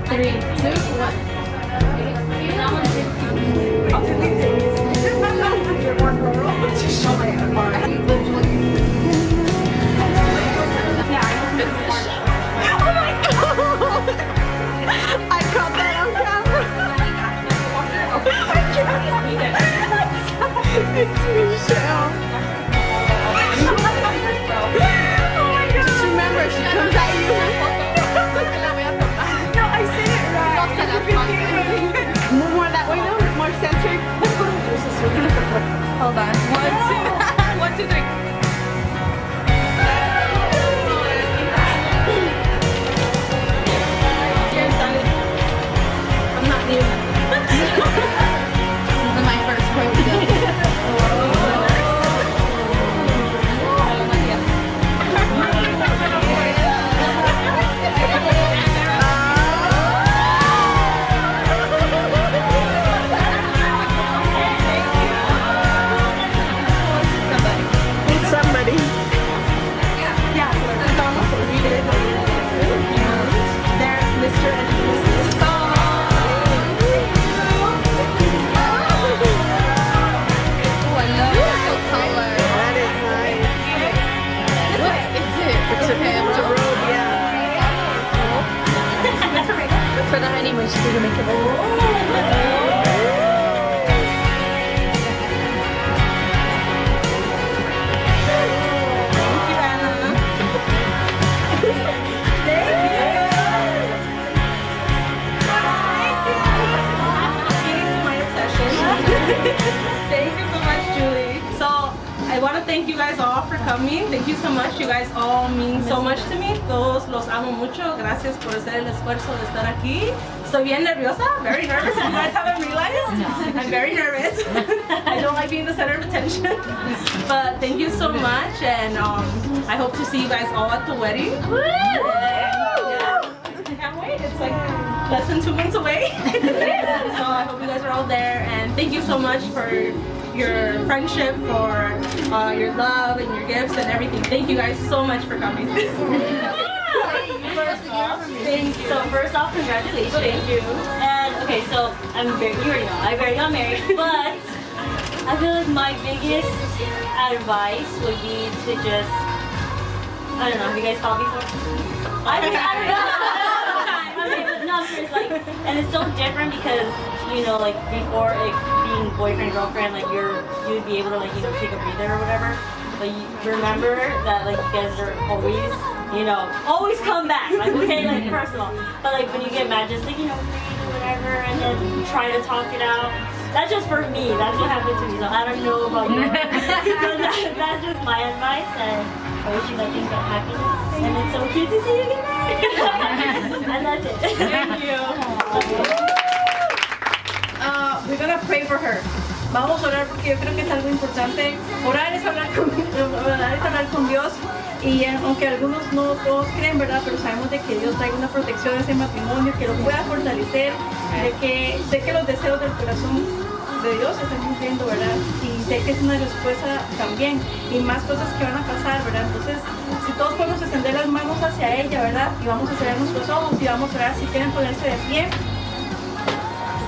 Three, two, one. I caught that on camera. It's Michelle. Oh my God. Just remember, she comes at you. No, I said it right. Move more that way now, more centric. Hold on. 1, 2, 1, 2, 3. For the honeymoon, she's gonna make it Thank you so much, Julie. So I want to thank you guys all for coming. Thank you so much. You guys all mean so much to me. Todos los amo mucho. Gracias por hacer el esfuerzo de estar aquí. Estoy bien nerviosa, very nervous. If you guys haven't realized, I'm very nervous. I don't like being the center of attention. But thank you so much, and I hope to see you guys all at the wedding. Yeah, I can't wait. It's like less than 2 months away. So I hope you guys are all there, and thank you so much for your friendship, for your love and your gifts and everything. Thank you guys so much for coming. So first off, congratulations. Thank you. And okay, so you already know, I already got married, but I feel like my biggest advice would be to just, I don't know, have you guys called before? I don't know. Okay, no, I'm serious, like, and it's so different because, you know, like before, like being boyfriend, girlfriend, like you'd be able to, like, you know, take a breather or whatever. But you remember that, like, you guys are always, you know, always come back, like, okay, like, personal. But, like, when you get mad, just, like, you know, breathe or whatever, and then try to talk it out. That's just for me. That's what happened to me. So I don't know about you. So that's just my advice, and I wish you nothing but happiness. And it's so cute to see you get married. And that's it. Thank you. We're gonna pray for her. Vamos a orar porque yo creo que es algo importante. Orar es hablar con Dios. Y aunque algunos no todos creen, ¿verdad? Pero sabemos de que Dios traiga una protección a ese matrimonio, que lo pueda fortalecer, de que sé que los deseos del corazón de Dios se están cumpliendo, ¿verdad? Y sé que es una respuesta también, y más cosas que van a pasar, ¿verdad? Entonces, si todos podemos extender las manos hacia ella, ¿verdad? Y vamos a cerrar nuestros ojos y vamos a orar. Si quieren ponerse de pie.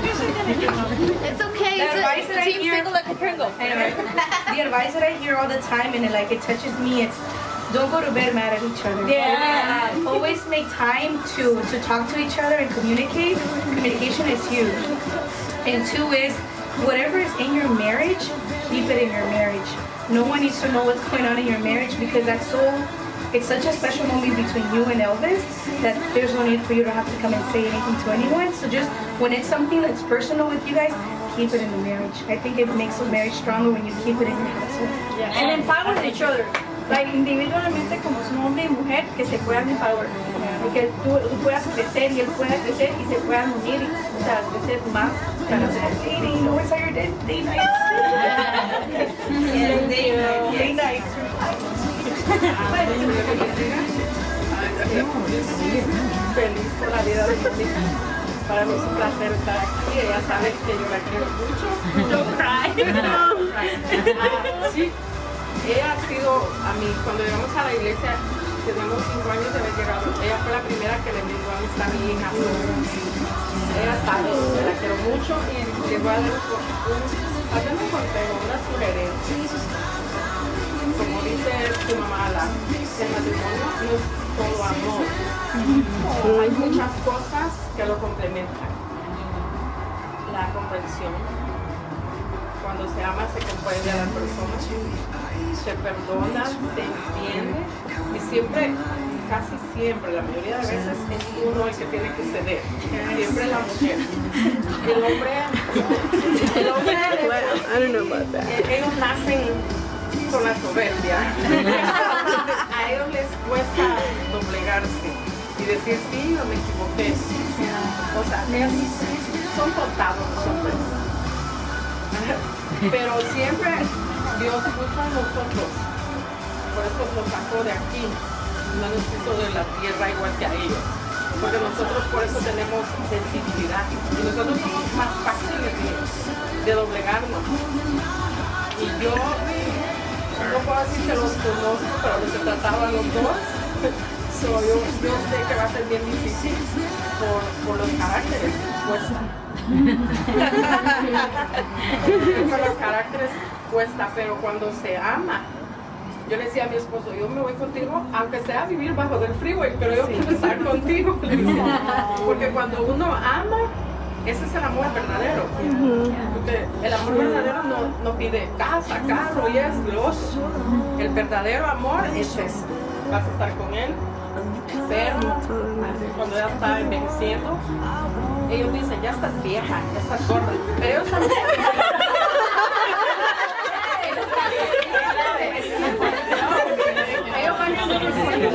It's okay. It's a team single like a Pringle. The advice that I hear all the time, and it touches me, it's don't go to bed mad at each other. Yeah. Always make time to talk to each other and communicate. Communication is huge. And two is, whatever is in your marriage, keep it in your marriage. No one needs to know what's going on in your marriage because it's such a special moment between you and Elvis that there's no need for you to have to come and say anything to anyone. So just when it's something that's personal with you guys, keep it in the marriage. I think it makes a marriage stronger when you keep it in your household. Yeah. And empower each other. Like individualmente como son hombre y mujer que se puedan empower. Que tú puedas crecer y él pueda crecer y se puedan unir y o sea, crecer más para hacer dating. Always are your day nights. Day nights. Feliz por la vida de Mónica. Para mí es un placer estar aquí. Ella sabe que yo la quiero mucho. Don't cry. Sí, ella ha sido a mí, cuando llegamos a la iglesia, teníamos 5 años de haber llegado. Ella fue la primera que le brindó amistad a mi hija. Ella sabe que la quiero mucho y le voy a dar un consejo, una sugerencia. Como dice tu mamá, el matrimonio no es todo amor. Hay muchas cosas que lo complementan. La comprensión. Cuando se ama se comprende a la persona, se perdona, se entiende y siempre, casi siempre, la mayoría de veces es uno el que tiene que ceder. Siempre la mujer. El hombre ellos nacen con la soberbia. A ellos les cuesta doblegarse y decir sí, no me equivoqué. O sea, son contados los hombres. Pero siempre Dios puso a nosotros. Por eso nos sacó de aquí. No nos hizo de la tierra igual que a ellos. Porque nosotros por eso tenemos sensibilidad. Y nosotros somos más fáciles de doblegarnos. Y yo no puedo decir que los conozco, pero se trataban los dos. Yo sé que va a ser bien difícil por los caracteres. Por los caracteres cuesta, pero cuando se ama, yo le decía a mi esposo, yo me voy contigo, aunque sea a vivir bajo del freeway, pero yo quiero estar contigo. Porque cuando uno ama, ese es el amor verdadero. Porque el amor verdadero no pide casa, carro y esto y lo otro. El verdadero amor es eso. Vas a estar con él, enfermo, cuando ya está envejeciendo. Ellos dicen, ya estás vieja, ya estás gorda. Pero ellos también. Ellos van envejeciendo.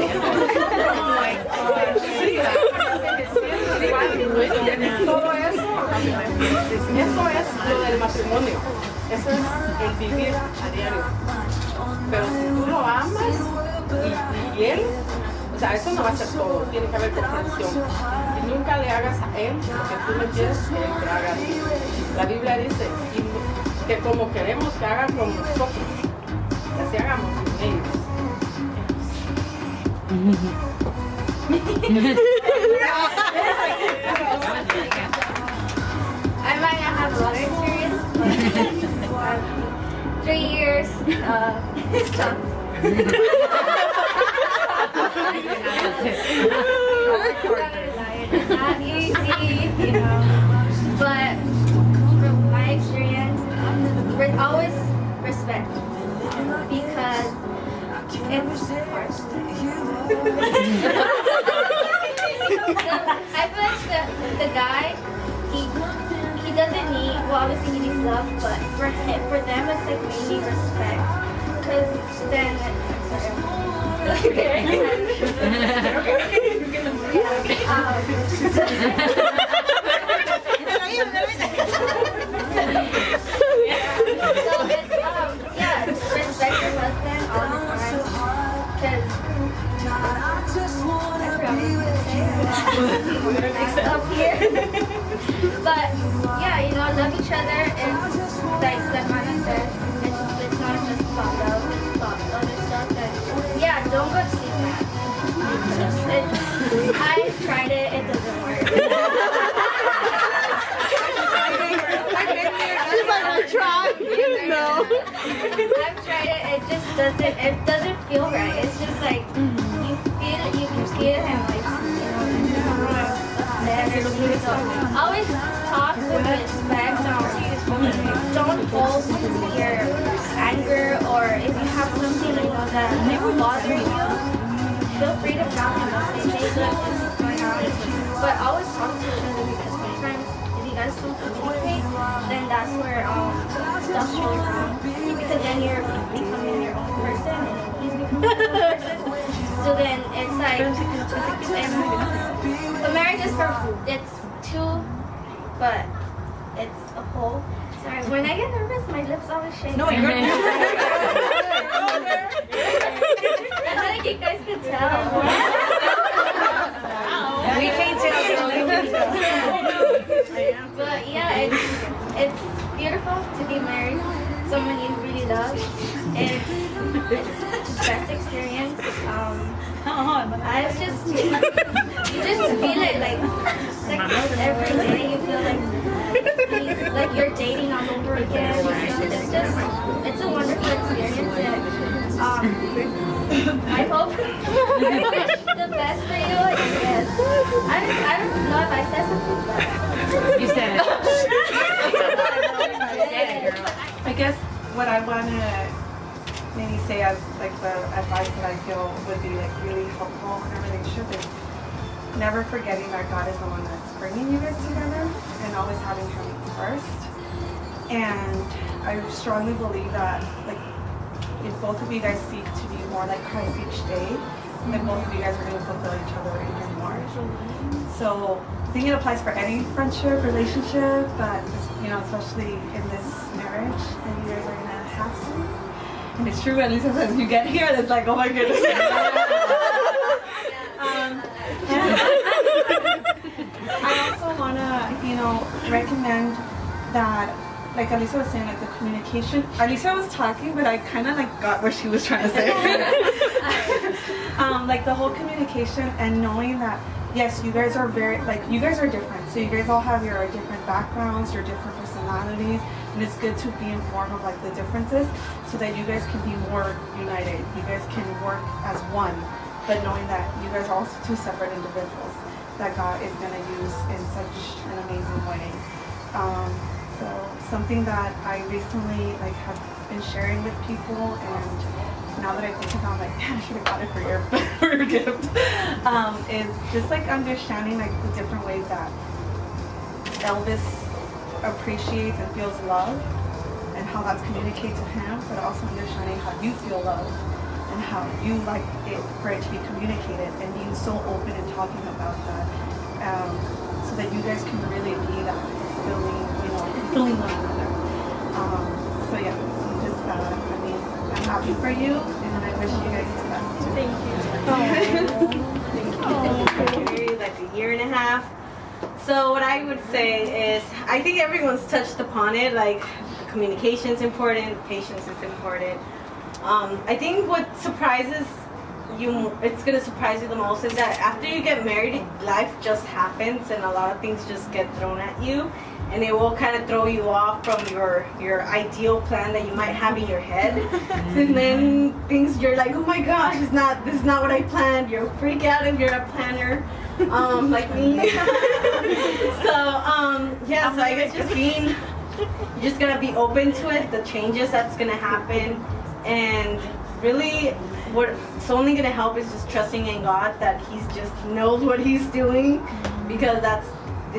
Todo eso es lo del matrimonio. Eso es el vivir a diario. Pero si tú lo amas y él, o sea, eso no va a ser todo, tiene que haber comprensión. Y nunca le hagas a él lo que tú no quieres que él te haga a ti. La Biblia dice que como queremos que hagan con nosotros, que así hagamos con ellos. I might not have a lot of experience, but 3 years, it's tough. It's not easy, you know, but from my experience, always respect, because it's hard. I feel like the guy, he doesn't need, well obviously he needs love, but for them it's like mainly respect, because then, yeah, respect your husband all the time, because up here. But yeah, you know, love each other. It's like Anna said, it's not just about love, it's about other stuff. And yeah, don't go to sleep that. I tried it, it doesn't work. She's like, I tried. No. I've tried it, it just doesn't feel right. It's just like So I always talk with respect. Don't hold your anger, or if you have something that is bothering you, feel free to talk to us and say, look, this is going on. But always talk to each other, because sometimes if you guys don't communicate, then that's where stuff goes wrong. Because then you're becoming your own person and he's becoming your own person. So then it's like, the marriage is it's two, but it's a whole. Sorry, when I get nervous, my lips always shake. No, you're I thought like you guys could tell. We can't tell. But yeah, it's beautiful to be married. Someone you really love. It's the best experience. I just you just feel it like every day. You feel like you're dating all over again. It's a wonderful experience. And, I hope I wish the best for you. Yes. I don't know if I said something, but You said it. I guess what I want to maybe say as like the advice that I feel would be like really helpful in a relationship is never forgetting that God is the one that's bringing you guys together and always having Him first. And I strongly believe that like if both of you guys seek to be more like Christ each day, then both of you guys are going to fulfill each other even more. So I think it applies for any friendship, relationship, but especially in this marriage, and you guys are going to have some. And it's true, at least as you get here, it's like, oh my goodness. I also want to, recommend that, like Alisa was saying, like the communication. Alisa was talking, but I kind of like got what she was trying to say. Like the whole communication and knowing that, yes, you guys are you guys are different. So you guys all have your different backgrounds, your different personalities. And it's good to be informed of like the differences so that you guys can be more united. You guys can work as one, but knowing that you guys are also two separate individuals that God is going to use in such an amazing way. So something that I recently like have been sharing with people, and now that I think about it, like, man, I should have got it for your gift, is just like understanding like the different ways that Elvis appreciates and feels love, and how that's communicated to him, but also understanding how you feel love and how you like it for it to be communicated, and being so open and talking about that, so that you guys can really be that fulfilling one another. So yeah, so just I'm happy for you, and I wish you guys the best. Thank you. Thank you. Like a year and a half. So what I would say is, I think everyone's touched upon it, like communication is important, patience is important. I think what surprises you, it's going to surprise you the most, is that after you get married, life just happens and a lot of things just get thrown at you, and it will kind of throw you off from your ideal plan that you might have in your head. And then things, you're like, oh my gosh, this is not what I planned. You'll freak out if you're a planner. Like me. So I guess you're just gonna be open to it, the changes that's gonna happen, and really what's only gonna help is just trusting in God that He knows what He's doing, because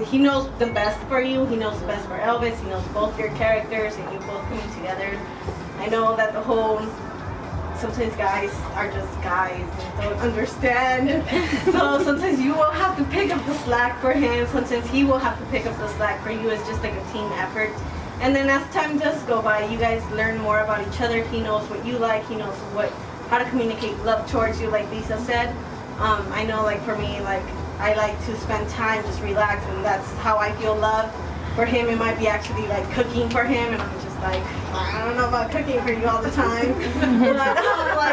He knows the best for you. He knows the best for Elvis. He knows both your characters, and you both coming together. I know that sometimes guys are just guys and don't understand. So sometimes you will have to pick up the slack for him. Sometimes he will have to pick up the slack for you. It's just like a team effort. And then as time does go by, you guys learn more about each other. He knows what you like. He knows how to communicate love towards you, like Lisa said. I know, like for me, like I like to spend time just relax, and that's how I feel loved. For him, it might be actually like cooking for him, and I'm just like, I don't know about cooking for you all the time. But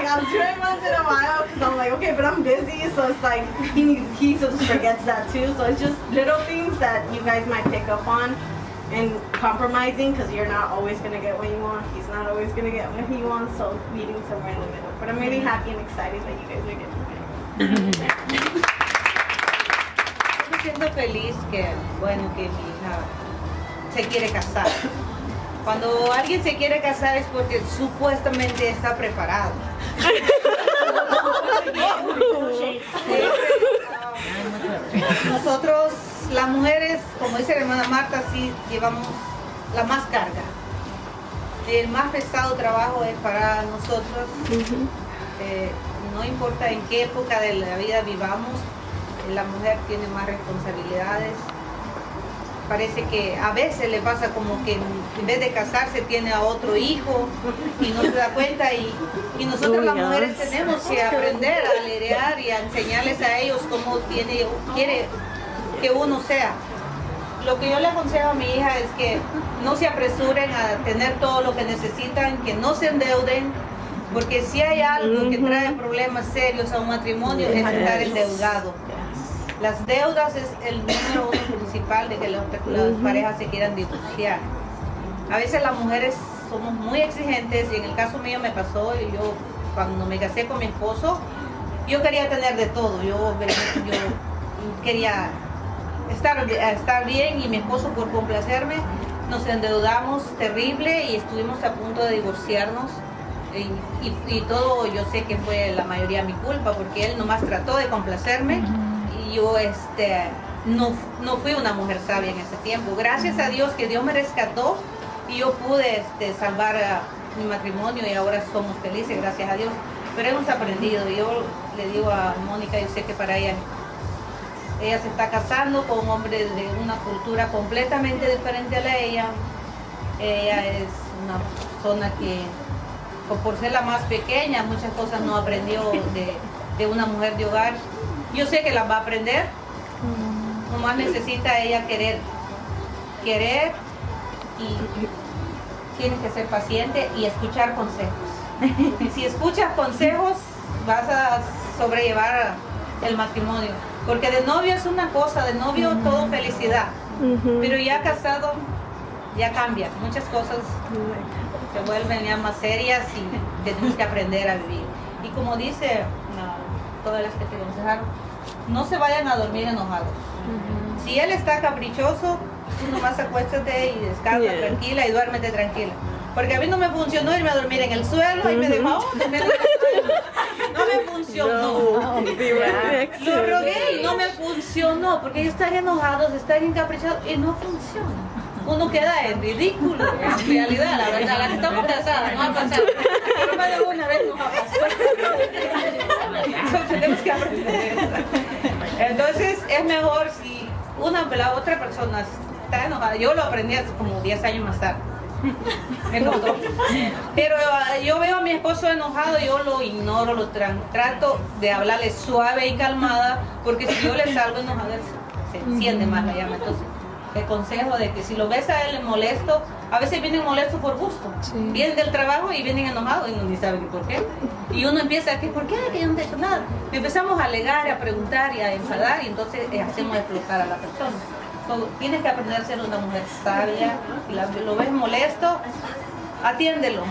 I'll do it once in a while, because I'm like, okay, but I'm busy, so it's like he just forgets that too. So it's just little things that you guys might pick up on, and compromising, because you're not always gonna get what you want. He's not always gonna get what he wants, so meeting somewhere in the middle. But I'm really happy and excited that you guys are getting married. siento feliz que, bueno, que mi hija se quiere casar. Cuando alguien se quiere casar es porque supuestamente está preparado. Nosotros, las mujeres, como dice la hermana Marta, sí llevamos la más carga. El más pesado trabajo es para nosotros. No importa en qué época de la vida vivamos, la mujer tiene más responsabilidades. Parece que a veces le pasa como que en vez de casarse tiene a otro hijo y no se da cuenta, y nosotros las mujeres tenemos que aprender a lidiar y a enseñarles a ellos cómo quiere que uno sea. Lo que yo le aconsejo a mi hija es que no se apresuren a tener todo lo que necesitan, que no se endeuden, porque si hay algo que trae problemas serios a un matrimonio es estar endeudado. Las deudas es el número uno principal de que las parejas se quieran divorciar. A veces las mujeres somos muy exigentes, y en el caso mío me pasó, y yo cuando me casé con mi esposo, yo quería tener de todo, yo quería estar bien, y mi esposo, por complacerme, nos endeudamos terrible y estuvimos a punto de divorciarnos. Y todo, yo sé que fue la mayoría mi culpa, porque él nomás trató de complacerme. Yo no fui una mujer sabia en ese tiempo. Gracias a Dios que Dios me rescató y yo pude salvar a mi matrimonio, y ahora somos felices, gracias a Dios. Pero hemos aprendido. Yo le digo a Mónica, yo sé que para ella se está casando con un hombre de una cultura completamente diferente a la de ella. Ella es una persona que, por ser la más pequeña, muchas cosas no aprendió de una mujer de hogar. Yo sé que las va a aprender, nomás necesita ella querer, y tiene que ser paciente y escuchar consejos. Si escuchas consejos, vas a sobrellevar el matrimonio, porque de novio es una cosa, de novio todo felicidad, pero ya casado ya cambia, muchas cosas se vuelven ya más serias y tenemos que aprender a vivir. Y como dice todas las que te aconsejaron, no se vayan a dormir enojados. Si él está caprichoso, tú nomás acuéstate y descansa tranquila y duérmete tranquila. Porque a mí no me funcionó irme a dormir en el suelo y me dejó, no me funcionó. Lo rogué y no me funcionó, porque ellos están enojados, están encaprichados y no funciona. Uno queda en ridículo, en realidad, la verdad, la que estamos casadas, no ha pasado. Pero más de una vez nos ha pasado. Tenemos que aprender eso. Entonces, es mejor si la otra persona está enojada. Yo lo aprendí hace como 10 años más tarde. Me costó. Pero yo veo a mi esposo enojado, yo lo ignoro, trato de hablarle suave y calmada, porque si yo le salgo enojada, se enciende más la llama. Entonces, te aconsejo de que si lo ves a él molesto, a veces vienen molestos por gusto. Vienen del trabajo y vienen enojados y no ni saben por qué. Y uno empieza a decir, ¿por qué? Que yo no te he hecho nada. Y empezamos a alegar, a preguntar y a enfadar, y entonces hacemos explotar a la persona. Tienes que aprender a ser una mujer sabia. Si lo ves molesto, atiéndelo.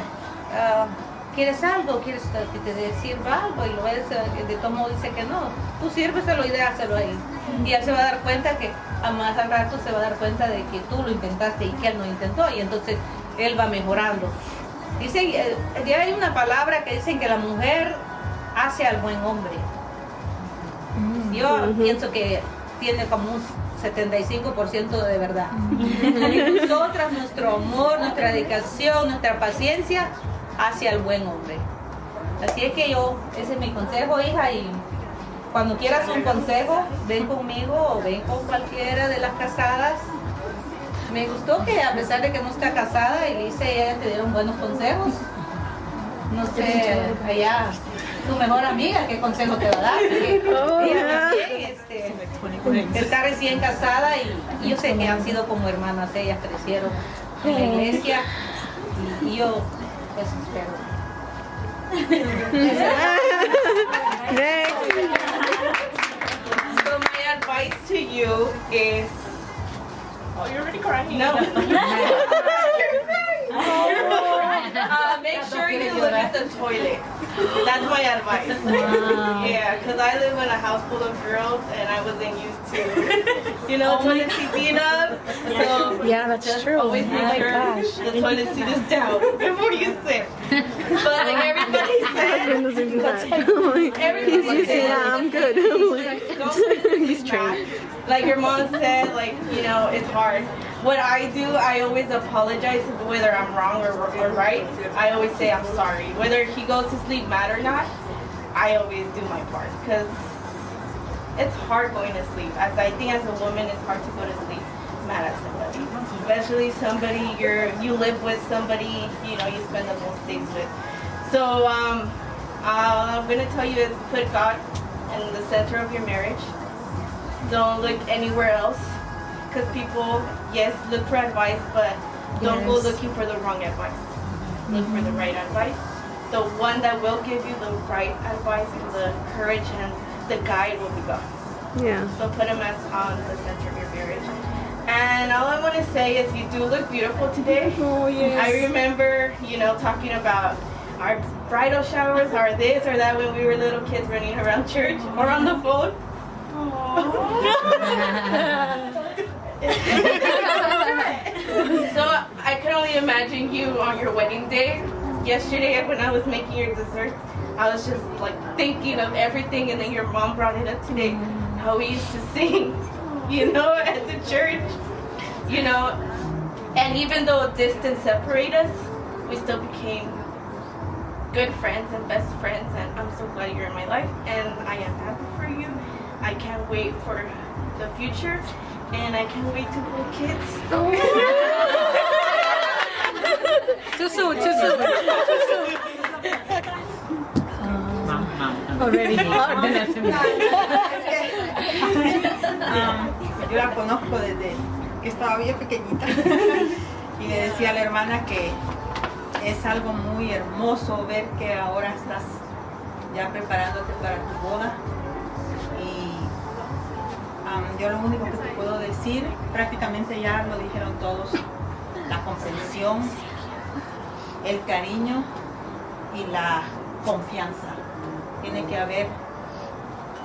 ¿Quieres algo? ¿Quieres que te sirva algo? Y lo ves, de todo modo dice que no. Tú sírveselo y déjaselo ahí. Y él se va a dar cuenta que a más al rato se va a dar cuenta de que tú lo intentaste y que él no intentó. Y entonces él va mejorando. Dicen, ya hay una palabra que dicen que la mujer hace al buen hombre. Yo pienso que tiene como un 75% de verdad. Y nosotras, nuestro amor, nuestra dedicación, nuestra paciencia hacia el buen hombre. Así es que ese es mi consejo, hija, y cuando quieras un consejo, ven conmigo o ven con cualquiera de las casadas. Me gustó que a pesar de que no está casada, Elisa y ella te dieron buenos consejos. No sé, allá tu mejor amiga, ¿qué consejo te va a dar? Porque ella también está recién casada y yo sé que han sido como hermanas, ellas crecieron en la iglesia y yo pues espero. So my advice to you is, Oh, you're already crying. no. Make sure you look at the toilet. That's my advice. Yeah, because I live in a house full of girls and I wasn't used to, toilet seat being up. So Yeah, that's true. always make sure the toilet seat is down before you sit. But like everybody said, everybody said, I'm good. he's trained. Like your mom said, it's hard. What I do, I always apologize whether I'm wrong or right. I always say I'm sorry. Whether he goes to sleep mad or not, I always do my part because it's hard going to sleep. As I think as a woman, it's hard to go to sleep mad at somebody, especially somebody you live with, somebody you spend the most days with. So I'm gonna tell you is put God in the center of your marriage. Don't look anywhere else. Because people, yes, look for advice, but don't go looking for the wrong advice. Look for the right advice. The one that will give you the right advice and the courage and the guide will be God. Yeah. So put him as on the center of your marriage. And all I want to say is you do look beautiful today. Oh, yes. I remember, talking about our bridal showers or this or that when we were little kids running around church or on the phone. So I can only imagine you on your wedding day. Yesterday when I was making your dessert, I was just like thinking of everything, and then your mom brought it up today, how we used to sing, at the church, and even though distance separated us, we still became good friends and best friends, and I'm so glad you're in my life, and I am happy for you. I can't wait for the future. And I can't wait to hold kids. Too soon. Already. Yo la conozco desde que estaba bien pequeñita y le decía a la hermana que es algo muy hermoso ver que ahora estás ya preparándote para tu boda. Yo lo único que te puedo decir, prácticamente ya lo dijeron todos, la comprensión, el cariño y la confianza. Tiene que haber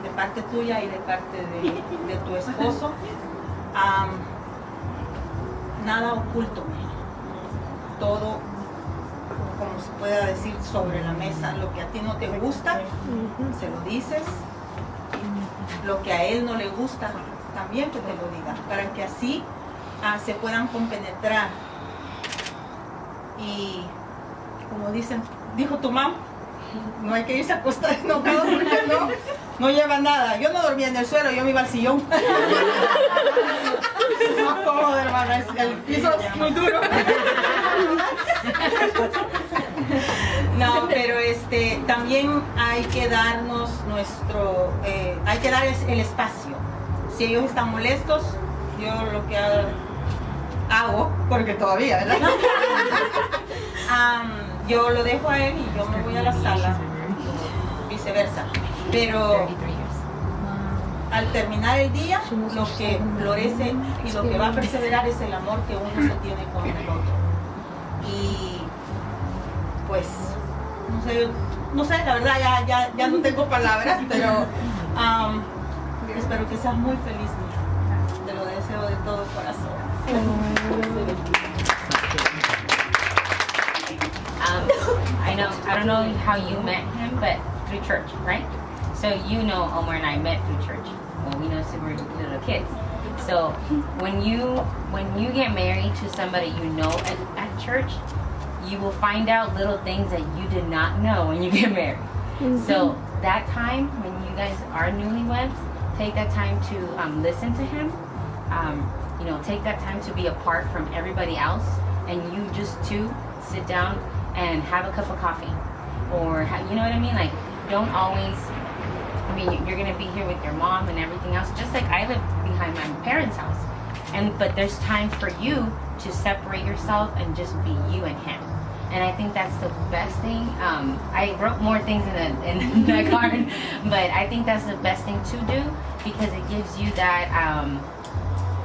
de parte tuya y de parte de tu esposo, nada oculto, todo, como se pueda decir, sobre la mesa. Lo que a ti no te gusta, se lo dices. Lo que a él no le gusta, también que te lo diga, para que así se puedan compenetrar. Y como dijo tu mamá, no hay que irse a acostar enojado porque no lleva nada. Yo no dormía en el suelo, yo me iba al sillón. Más cómodo, hermana, el piso es muy duro. No, pero también hay que darnos hay que dar el espacio. Si ellos están molestos, yo lo que hago, porque todavía, ¿verdad? Yo lo dejo a él y yo me voy a la sala, viceversa. Pero al terminar el día, lo que florece y lo que va a perseverar es el amor que uno se tiene con el otro. Y pues, no sé, la verdad ya no tengo palabras, pero espero que seas muy feliz. Te lo deseo de todo corazón. I don't know how you met him, but through church, right? So Omar and I met through church. Well, we know since we were little kids. So when you get married to somebody at church, you will find out little things that you did not know when you get married. So that time when you guys are newlyweds, take that time to listen to him. Take that time to be apart from everybody else, and you just two sit down and have a cup of coffee, or you know what I mean? Like, don't always. I mean, you're gonna be here with your mom and everything else, just like I live behind my parents' house. But there's time for you to separate yourself and just be you and him. And I think that's the best thing. I wrote more things in the card, but I think that's the best thing to do because it gives you that.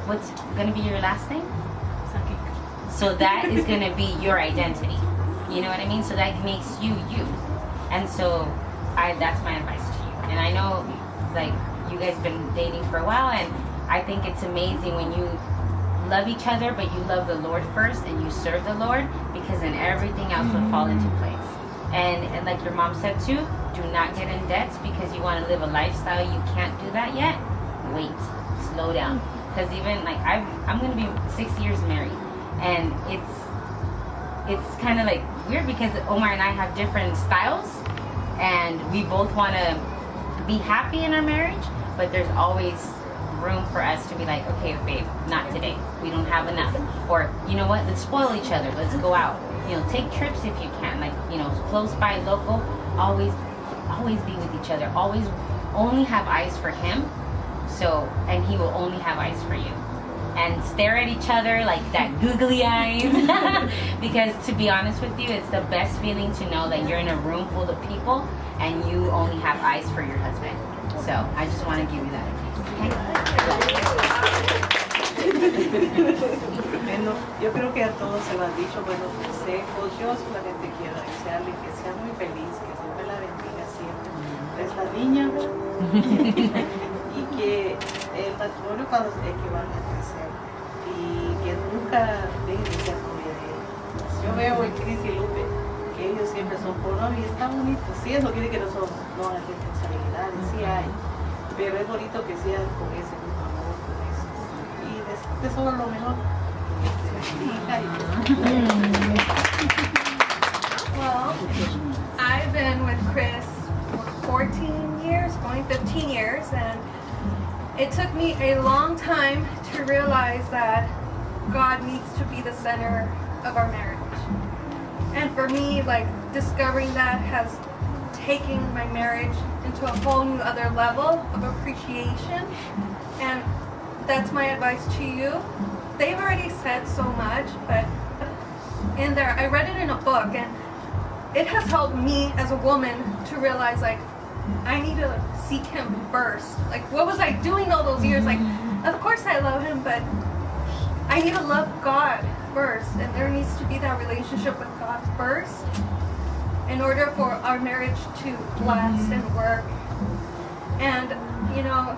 What's gonna be your last name? So that is gonna be your identity. You know what I mean? So that makes you you. And so that's my advice to you. And I know like you guys have been dating for a while, and I think it's amazing when you love each other, but you love the Lord first and you serve the Lord, because then everything else will fall into place. And like your mom said too, do not get in debts because you want to live a lifestyle. You can't do that yet. Wait, slow down. Because even like I'm gonna be 6 years married, and it's kind of like weird because Omar and I have different styles, and we both want to be happy in our marriage, but there's always room for us to be like, okay, babe, not today. We don't have enough. Or, you know what, let's spoil each other. Let's go out. You know, take trips if you can. Like, you know, close by, local. Always be with each other. Always only have eyes for him. So, and he will only have eyes for you. And stare at each other like that googly eyes. Because to be honest with you, it's the best feeling to know that you're in a room full of people and you only have eyes for your husband. So I just want to give you that advice. Bueno, yo creo que a todos se lo han dicho buenos consejos. Yo solamente quiero desearle que sea muy feliz, que siempre la bendiga siempre. Es la niña, ¿verdad? Y que el matrimonio cuando es que van a crecer y que nunca dejen de ser novia de él. Yo veo en Cris y Lupe que ellos siempre son por novia y está bonito. Sí, eso quiere que no van a tener responsabilidades, sí hay. Pero es bonito que sean con ese mismo amor, con eso. Y después de todo lo mejor. Well, I've been with Chris for 14 years, going 15 years, and it took me a long time to realize that God needs to be the center of our marriage. And for me, like, discovering that has taken my marriage into a whole new other level of appreciation. And that's my advice to you. They've already said so much, but in there, I read it in a book, and it has helped me as a woman to realize, like, I need to seek him first. Like, what was I doing all those years? Like, of course I love him, but I need to love God first, and there needs to be that relationship with God first in order for our marriage to last and work. And, you know,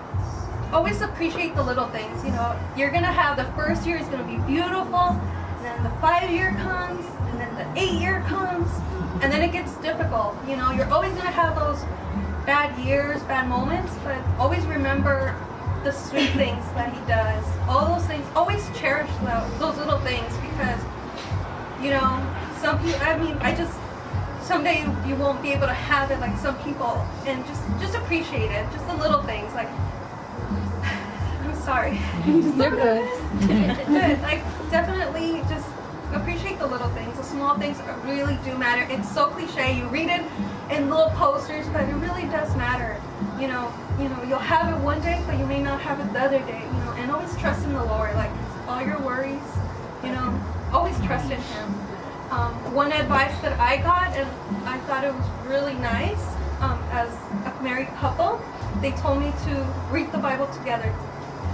always appreciate the little things. You know, you're gonna have the first year is gonna be beautiful, and then the 5-year comes, and then the 8-year comes, and then it gets difficult. You know, you're always gonna have those bad years, bad moments, but always remember the sweet things that he does. All those things, always cherish those little things, because, you know, some people, I mean, someday you won't be able to have it like some people, and just appreciate it, just the little things, like, I'm sorry. They're good. Good, like, definitely just appreciate the little things. The small things really do matter. It's so cliche, you read it in little posters, but it really does matter. You know, you'll have it one day, but you may not have it the other day, you know, and always trust in the Lord, like, all your worries, you know, always trust in him. One advice that I got, and I thought it was really nice, as a married couple, they told me to read the Bible together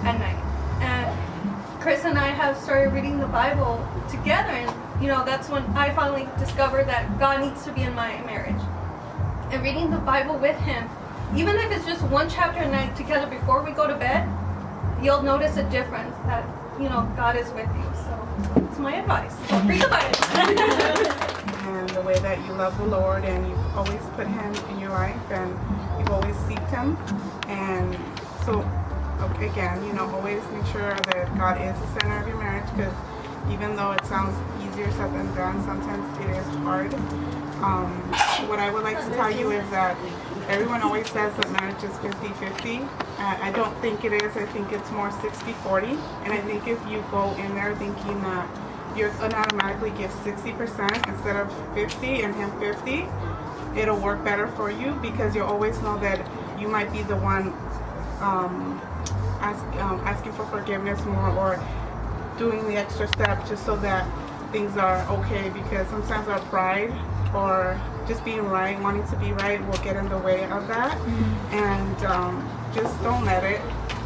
at night. And Chris and I have started reading the Bible together, and, you know, that's when I finally discovered that God needs to be in my marriage. And reading the Bible with him, even if it's just one chapter a night together before we go to bed, you'll notice a difference that, you know, God is with you. So it's my advice. So read the Bible. And the way that you love the Lord, and you always put him in your life, and you've always seeked him. And so, again, you know, always make sure that God is the center of your marriage, because even though it sounds easier said than done, sometimes it is hard. What I would like to tell you is that everyone always says that marriage is 50-50. I don't think it is. I think it's more 60-40. And I think if you go in there thinking that you're going to automatically give 60% instead of 50 and him 50, it'll work better for you, because you'll always know that you might be the one asking for forgiveness more, or doing the extra step just so that things are okay, because sometimes our pride or just being right, wanting to be right, will get in the way of that. And just don't let it.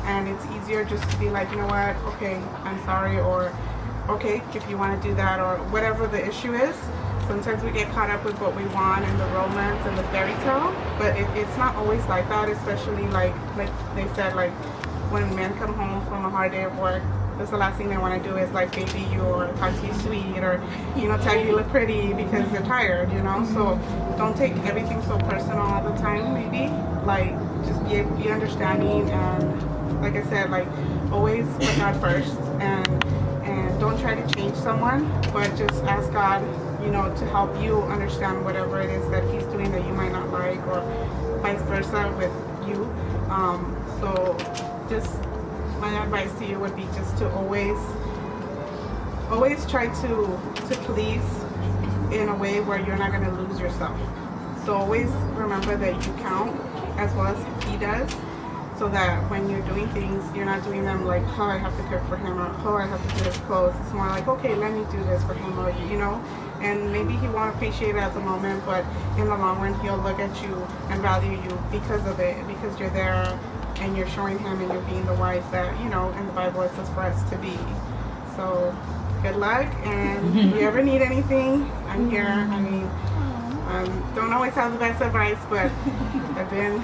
And it's easier just to be like, you know what, okay, I'm sorry, or okay, if you want to do that, or whatever the issue is. sometimes we get caught up with what we want and the romance and the fairy tale, but it's not always like that, especially like they said, like when men come home from a hard day of work, that's the last thing they want to do is like baby you or talk to you sweet or, you know, tell you you look pretty because they're tired, you know. So don't take everything so personal all the time, maybe. Like just be understanding, and like I said, like always put God first, and don't try to change someone, but just ask God, you know, to help you understand whatever it is that He's doing that you might not like, or vice versa with you. So just my advice to you would be just to always try to please in a way where you're not going to lose yourself. So always remember that you count as well as He does, so that when you're doing things, you're not doing them like, oh, I have to cook for him, or oh, I have to do his clothes. It's more like, okay, let me do this for him, or, you know, and maybe he won't appreciate it at the moment, but in the long run, he'll look at you and value you because of it, because you're there and you're showing him and you're being the wife that, you know, in the Bible it says for us to be. So good luck, and if you ever need anything, I'm here. I mean, don't always have the best advice, but I've been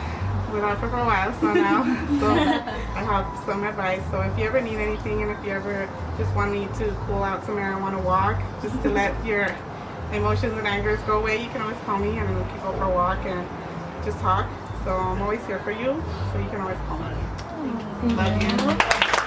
with Alfred for a while, so now I have some advice. So if you ever need anything, and if you ever just want me to cool out somewhere and want to walk, just to let your emotions and angers go away, you can always call me and we can go for a walk and just talk. So I'm always here for you, so you can always call me. Love you.